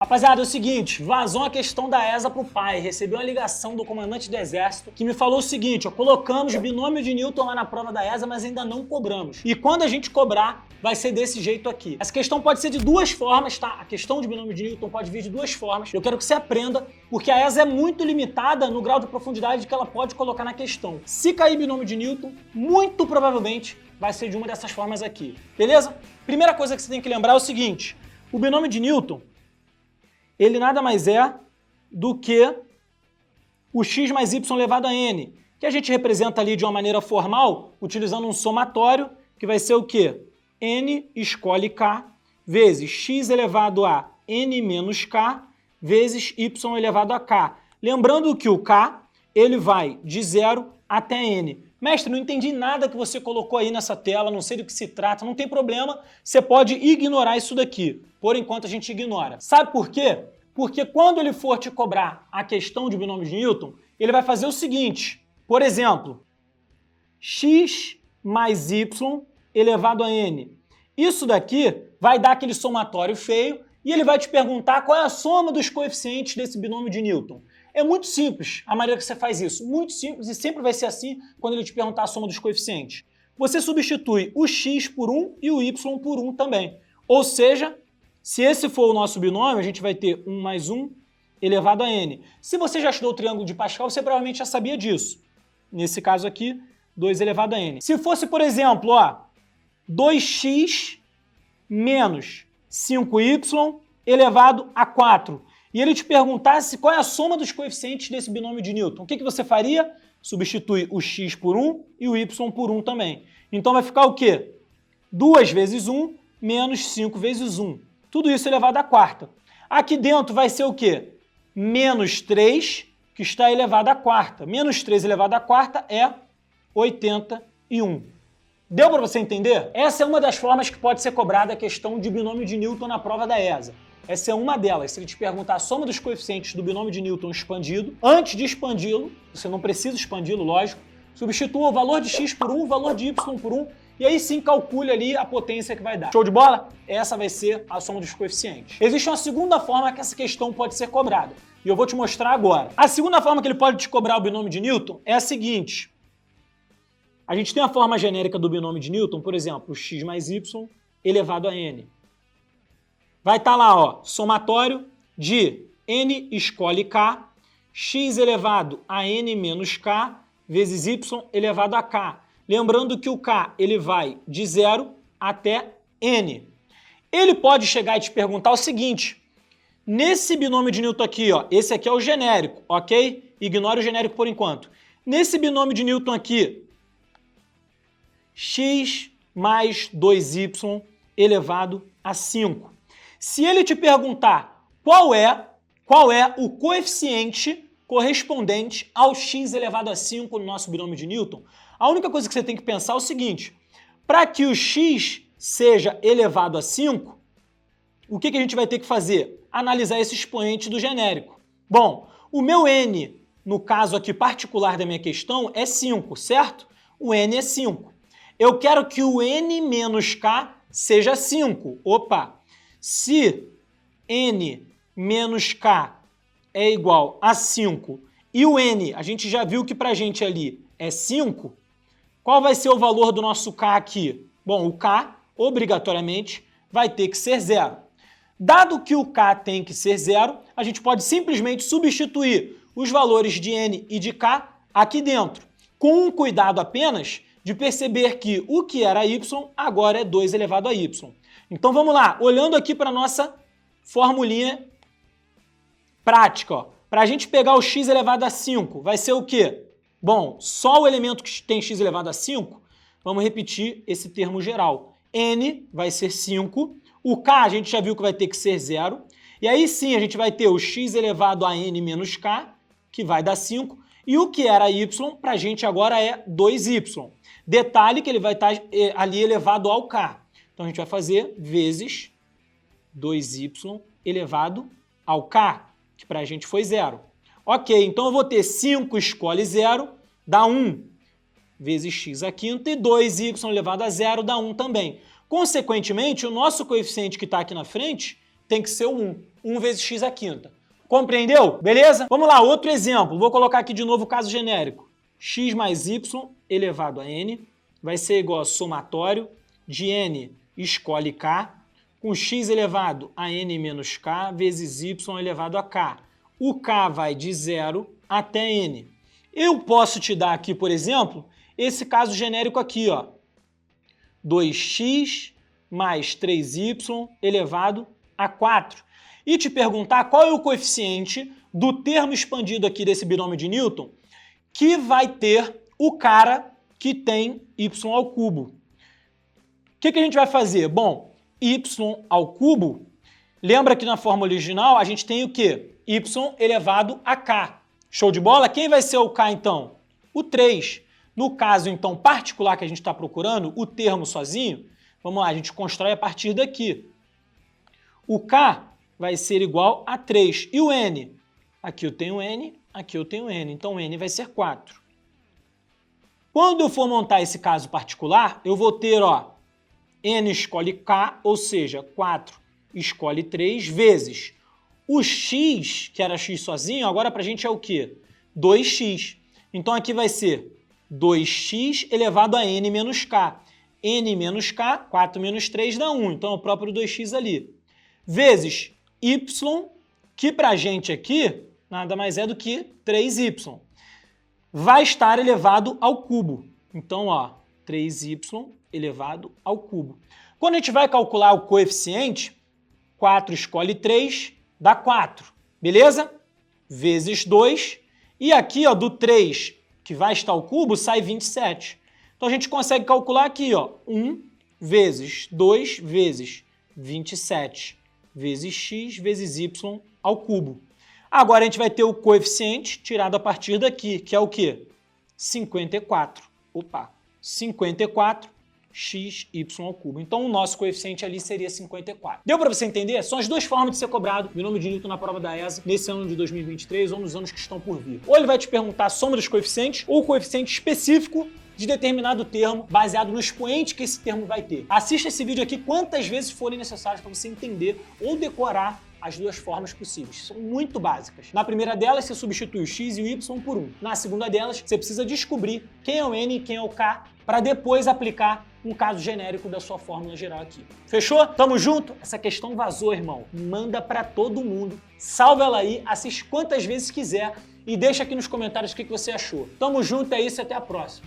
Rapaziada, é o seguinte, vazou a questão da ESA pro pai, recebeu uma ligação do comandante do exército que me falou o seguinte, ó, colocamos binômio de Newton lá na prova da ESA, mas ainda não cobramos. E quando a gente cobrar, vai ser desse jeito aqui. Essa questão pode ser de duas formas, tá? A questão de binômio de Newton pode vir de duas formas. Eu quero que você aprenda, porque a ESA é muito limitada no grau de profundidade que ela pode colocar na questão. Se cair binômio de Newton, muito provavelmente vai ser de uma dessas formas aqui, beleza? Primeira coisa que você tem que lembrar é o seguinte, o binômio de Newton, ele nada mais é do que o x mais y elevado a n, que a gente representa ali de uma maneira formal, utilizando um somatório, que vai ser o quê? N escolhe k vezes x elevado a n menos k vezes y elevado a k. Lembrando que o k, ele vai de 0 até n. Mestre, não entendi nada que você colocou aí nessa tela, não sei do que se trata, não tem problema, você pode ignorar isso daqui. Por enquanto a gente ignora. Sabe por quê? Porque quando ele for te cobrar a questão de binômio de Newton, ele vai fazer o seguinte, por exemplo, x mais y elevado a n. Isso daqui vai dar aquele somatório feio e ele vai te perguntar qual é a soma dos coeficientes desse binômio de Newton. É muito simples a maneira que você faz isso, muito simples e sempre vai ser assim quando ele te perguntar a soma dos coeficientes. Você substitui o x por 1 e o y por 1 também. Ou seja, se esse for o nosso binômio, a gente vai ter 1 mais 1 elevado a n. Se você já estudou o triângulo de Pascal, você provavelmente já sabia disso. Nesse caso aqui, 2 elevado a n. Se fosse, por exemplo, ó, 2x menos 5y elevado a 4, e ele te perguntasse qual é a soma dos coeficientes desse binômio de Newton, o que você faria? Substitui o x por 1 e o y por 1 também. Então vai ficar o quê? 2 vezes 1 menos 5 vezes 1. Tudo isso elevado à quarta. Aqui dentro vai ser o quê? Menos 3, que está elevado à quarta. Menos 3 elevado à quarta é 81. Deu para você entender? Essa é uma das formas que pode ser cobrada a questão de binômio de Newton na prova da ESA. Essa é uma delas. Se ele te perguntar a soma dos coeficientes do binômio de Newton expandido, antes de expandi-lo, você não precisa expandi-lo, lógico, substitua o valor de x por 1, o valor de y por 1, e aí sim calcule ali a potência que vai dar. Show de bola? Essa vai ser a soma dos coeficientes. Existe uma segunda forma que essa questão pode ser cobrada, e eu vou te mostrar agora. A segunda forma que ele pode te cobrar o binômio de Newton é a seguinte. A gente tem a forma genérica do binômio de Newton, por exemplo, x mais y elevado a n. Vai estar lá, ó, somatório de n escolhe k, x elevado a n menos k, vezes y elevado a k. Lembrando que o k ele vai de 0 até n. Ele pode chegar e te perguntar o seguinte, nesse binômio de Newton aqui, ó, esse aqui é o genérico, ok? Ignore o genérico por enquanto. Nesse binômio de Newton aqui, x mais 2y elevado a 5. Se ele te perguntar qual é o coeficiente correspondente ao x elevado a 5 no nosso binômio de Newton, a única coisa que você tem que pensar é o seguinte, para que o x seja elevado a 5, o que a gente vai ter que fazer? Analisar esse expoente do genérico. Bom, o meu n, no caso aqui particular da minha questão, é 5, certo? O n é 5. Eu quero que o n menos k seja 5. Opa! Se n menos k é igual a 5 e o n, a gente já viu que pra gente ali é 5, qual vai ser o valor do nosso k aqui? Bom, o k, obrigatoriamente, vai ter que ser 0. Dado que o k tem que ser 0, a gente pode simplesmente substituir os valores de n e de k aqui dentro, com um cuidado apenas de perceber que o que era y agora é 2 elevado a y. Então vamos lá, olhando aqui para a nossa formulinha prática. Para a gente pegar o x elevado a 5, vai ser o quê? Bom, só o elemento que tem x elevado a 5, vamos repetir esse termo geral. N vai ser 5, o k a gente já viu que vai ter que ser 0, e aí sim a gente vai ter o x elevado a n menos k, que vai dar 5, e o que era y para a gente agora é 2y. Detalhe que ele vai estar ali elevado ao k. Então a gente vai fazer vezes 2y elevado ao k, que para a gente foi 0. Ok, então eu vou ter 5 escolhe 0, dá 1, vezes x à quinta, e 2y elevado a 0 dá 1 também. Consequentemente, o nosso coeficiente que está aqui na frente tem que ser o 1. 1 vezes x à quinta. Compreendeu? Beleza? Vamos lá, outro exemplo. Vou colocar aqui de novo o caso genérico. X mais y elevado a n vai ser igual a somatório de n escolhe k com x elevado a n menos k vezes y elevado a k. O k vai de 0 até n. Eu posso te dar aqui, por exemplo, esse caso genérico aqui, ó. 2x mais 3y elevado a 4. E te perguntar qual é o coeficiente do termo expandido aqui desse binômio de Newton que vai ter o cara que tem y ao cubo. O que a gente vai fazer? Bom, y ao cubo, lembra que na fórmula original a gente tem o quê? Y elevado a k. Show de bola? Quem vai ser o k então? O 3. No caso então particular que a gente está procurando, o termo sozinho, vamos lá, a gente constrói a partir daqui. O k vai ser igual a 3. E o n? Aqui eu tenho n, aqui eu tenho n. Então, n vai ser 4. Quando eu for montar esse caso particular, eu vou ter, ó, n escolhe k, ou seja, 4 escolhe 3, vezes o x, que era x sozinho, agora pra gente é o quê? 2x. Então, aqui vai ser 2x elevado a n menos k. n menos k, 4 menos 3 dá 1. Então, é o próprio 2x ali. Vezes y, que pra gente aqui nada mais é do que 3y. Vai estar elevado ao cubo. Então, ó, 3y elevado ao cubo. Quando a gente vai calcular o coeficiente, 4 escolhe 3, dá 4. Beleza? Vezes 2. E aqui, ó, do 3, que vai estar ao cubo, sai 27. Então, a gente consegue calcular aqui, ó, 1 vezes 2 vezes 27. Vezes x vezes y ao cubo. Agora a gente vai ter o coeficiente tirado a partir daqui, que é o quê? 54. Opa, 54 x, y ao cubo. Então o nosso coeficiente ali seria 54. Deu para você entender? São as duas formas de ser cobrado binômio de Newton na prova da ESA nesse ano de 2023 ou nos anos que estão por vir. Ou ele vai te perguntar a soma dos coeficientes ou o coeficiente específico de determinado termo, baseado no expoente que esse termo vai ter. Assista esse vídeo aqui quantas vezes forem necessárias para você entender ou decorar as duas formas possíveis. São muito básicas. Na primeira delas, você substitui o x e o y por 1. Na segunda delas, você precisa descobrir quem é o n e quem é o k para depois aplicar um caso genérico da sua fórmula geral aqui. Fechou? Tamo junto? Essa questão vazou, irmão. Manda para todo mundo. Salva ela aí, assiste quantas vezes quiser e deixa aqui nos comentários o que você achou. Tamo junto, é isso e até a próxima.